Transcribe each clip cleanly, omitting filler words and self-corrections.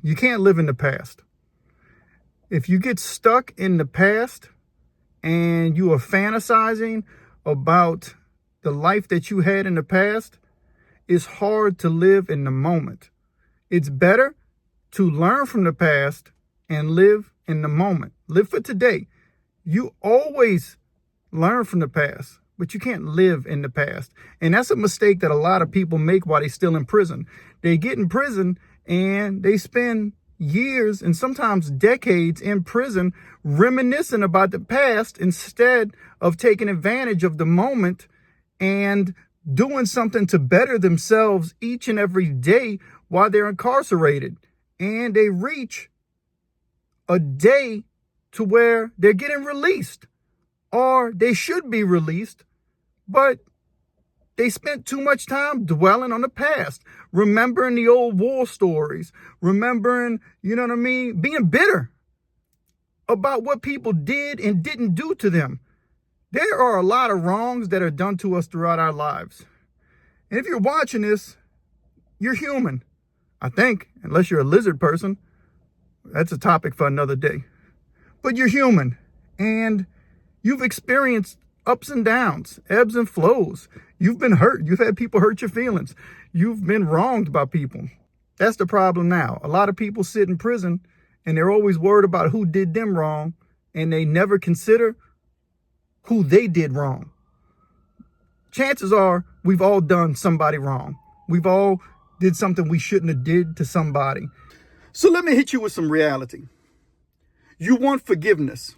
You can't live in the past. If you get stuck in the past and you are fantasizing about the life that you had in the past, it's hard to live in the moment. It's better to learn from the past and live in the moment. Live for today. You always learn from the past, but you can't live in the past. And that's a mistake that a lot of people make while they're still in prison. They get in prison and they spend years and sometimes decades in prison reminiscing about the past instead of taking advantage of the moment and doing something to better themselves each and every day while they're incarcerated. And they reach a day to where they're getting released, or they should be released, but they spent too much time dwelling on the past, remembering the old war stories, remembering, being bitter about what people did and didn't do to them. There are a lot of wrongs that are done to us throughout our lives. And if you're watching this, you're human. I think, unless you're a lizard person, that's a topic for another day. But you're human, and you've experienced ups and downs, ebbs and flows. You've been hurt. You've had people hurt your feelings. You've been wronged by people. That's the problem now. A lot of people sit in prison, and they're always worried about who did them wrong, and they never consider who they did wrong. Chances are we've all done somebody wrong. We've all did something we shouldn't have did to somebody. So let me hit you with some reality. You want forgiveness.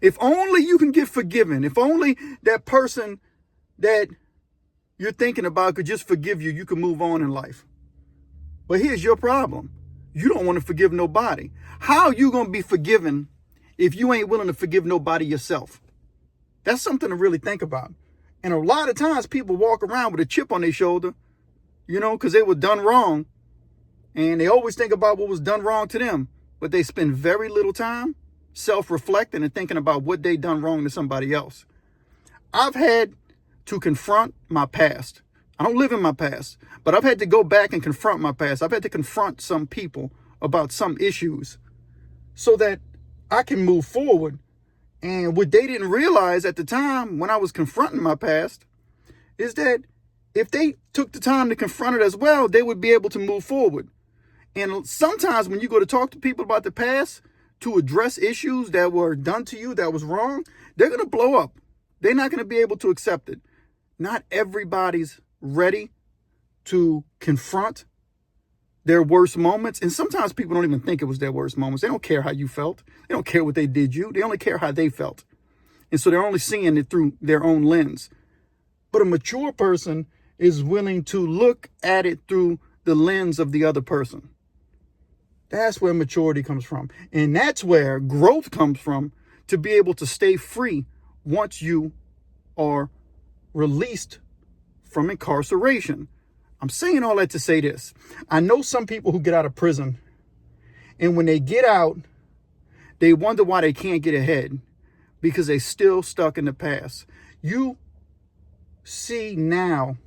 If only you can get forgiven. If only that person that you're thinking about could just forgive you, you can move on in life. But here's your problem. You don't want to forgive nobody. How are you going to be forgiven if you ain't willing to forgive nobody yourself? That's something to really think about. And a lot of times people walk around with a chip on their shoulder, because they were done wrong. And they always think about what was done wrong to them. But they spend very little time self-reflecting and thinking about what they done wrong to somebody else. I've had to confront my past. I don't live in my past, but I've had to go back and confront my past. I've had to confront some people about some issues so that I can move forward. And what they didn't realize at the time when I was confronting my past is that if they took the time to confront it as well, they would be able to move forward. And sometimes when you go to talk to people about the past to address issues that were done to you that was wrong, they're going to blow up. They're not going to be able to accept it. Not everybody's ready to confront their worst moments. And sometimes people don't even think it was their worst moments. They don't care how you felt. They don't care what they did you. They only care how they felt. And so they're only seeing it through their own lens. But a mature person is willing to look at it through the lens of the other person. That's where maturity comes from. And that's where growth comes from, to be able to stay free once you are released from incarceration. I'm saying all that to say this. I know some people who get out of prison, and when they get out, they wonder why they can't get ahead, because they're still stuck in the past. You see now,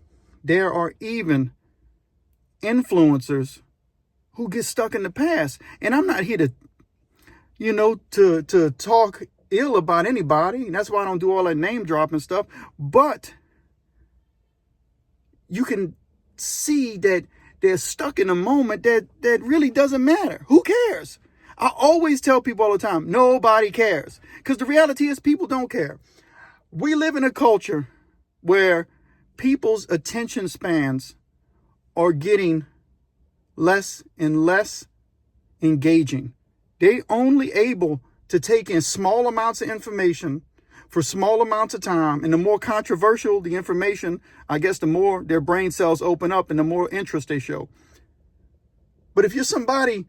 there are even influencers who get stuck in the past. And I'm not here to talk ill about anybody. And that's why I don't do all that name dropping stuff. But you can see that they're stuck in a moment that really doesn't matter. Who cares? I always tell people all the time, nobody cares. Because the reality is people don't care. We live in a culture where people's attention spans are getting less and less engaging. They're only able to take in small amounts of information for small amounts of time. And the more controversial the information, I guess the more their brain cells open up and the more interest they show. But if you're somebody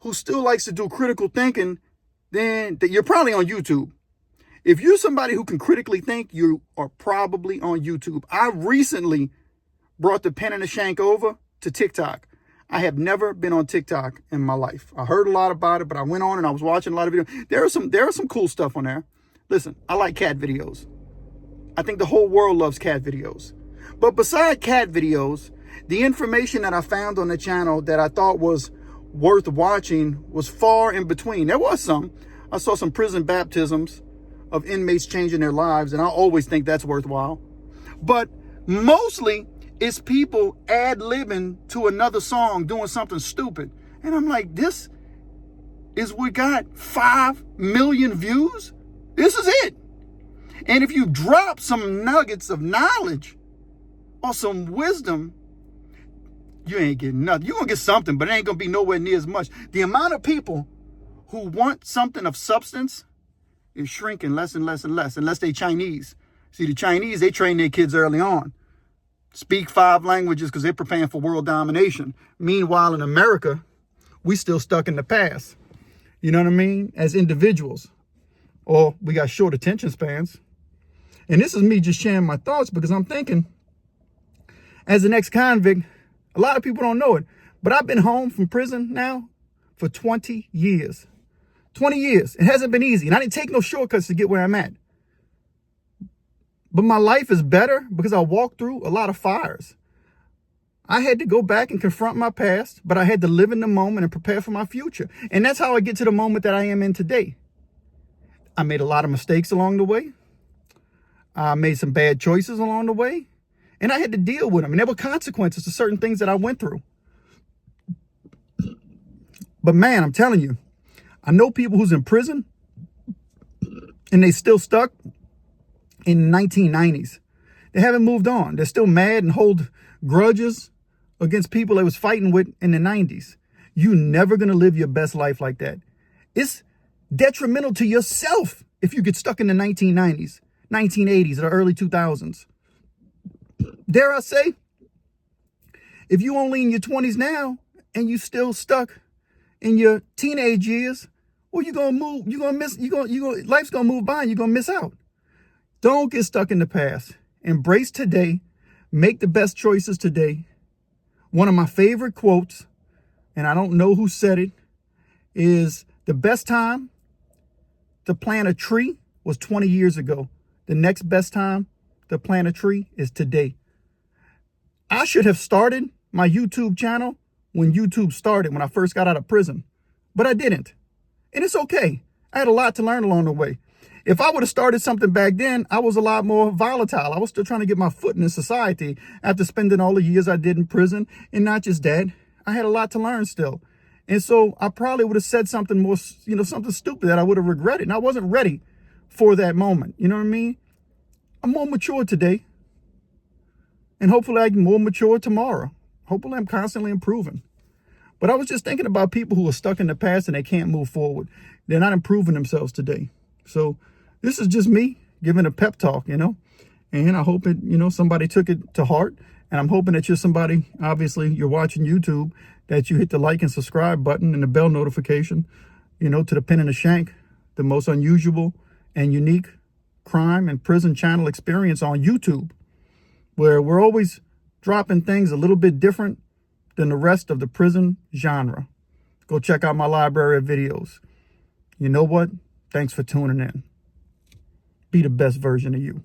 who still likes to do critical thinking, then you're probably on YouTube. If you're somebody who can critically think, you are probably on YouTube. I recently brought the pen and the shank over to TikTok. I have never been on TikTok in my life. I heard a lot about it, but I went on and I was watching a lot of videos. There are some cool stuff on there. Listen, I like cat videos. I think the whole world loves cat videos. But beside cat videos, the information that I found on the channel that I thought was worth watching was far in between. There was some. I saw some prison baptisms of inmates changing their lives, and I always think that's worthwhile. But mostly it's people ad-libbing to another song, doing something stupid. And I'm like, this is what got 5 million views? This is it. And if you drop some nuggets of knowledge or some wisdom, you ain't getting nothing. You're going to get something, but it ain't going to be nowhere near as much. The amount of people who want something of substance is shrinking less and less and less, unless they Chinese. See, the Chinese, they train their kids early on. Speak 5 languages because they're preparing for world domination. Meanwhile, in America, we still stuck in the past. You know what I mean? As individuals. Or we got short attention spans. And this is me just sharing my thoughts because I'm thinking, as an ex-convict, a lot of people don't know it, but I've been home from prison now for 20 years. 20 years. It hasn't been easy. And I didn't take no shortcuts to get where I'm at. But my life is better because I walked through a lot of fires. I had to go back and confront my past, but I had to live in the moment and prepare for my future. And that's how I get to the moment that I am in today. I made a lot of mistakes along the way. I made some bad choices along the way. And I had to deal with them. And there were consequences to certain things that I went through. But man, I'm telling you, I know people who's in prison and they still stuck in the 1990s. They haven't moved on. They're still mad and hold grudges against people they was fighting with in the 90s. You're never going to live your best life like that. It's detrimental to yourself if you get stuck in the 1990s, 1980s, or early 2000s. Dare I say, if you only in your 20s now and you still stuck in your teenage years, well, you're going to move, you're going to miss, life's going to move by and you're going to miss out. Don't get stuck in the past. Embrace today. Make the best choices today. One of my favorite quotes, and I don't know who said it, is the best time to plant a tree was 20 years ago. The next best time to plant a tree is today. I should have started my YouTube channel when YouTube started, when I first got out of prison, but I didn't. And it's okay. I had a lot to learn along the way. If I would have started something back then, I was a lot more volatile. I was still trying to get my foot in society after spending all the years I did in prison. And not just that, I had a lot to learn still. And so I probably would have said something more, something stupid that I would have regretted. And I wasn't ready for that moment. You know what I mean? I'm more mature today. And hopefully I'm more mature tomorrow. Hopefully I'm constantly improving. But I was just thinking about people who are stuck in the past and they can't move forward. They're not improving themselves today. So this is just me giving a pep talk, and I hope it, somebody took it to heart. And I'm hoping that you're somebody, obviously you're watching YouTube, that you hit the like and subscribe button and the bell notification, to the Pin and the Shank, the most unusual and unique crime and prison channel experience on YouTube, where we're always dropping things a little bit different than the rest of the prison genre. Go check out my library of videos. You know what? Thanks for tuning in. Be the best version of you.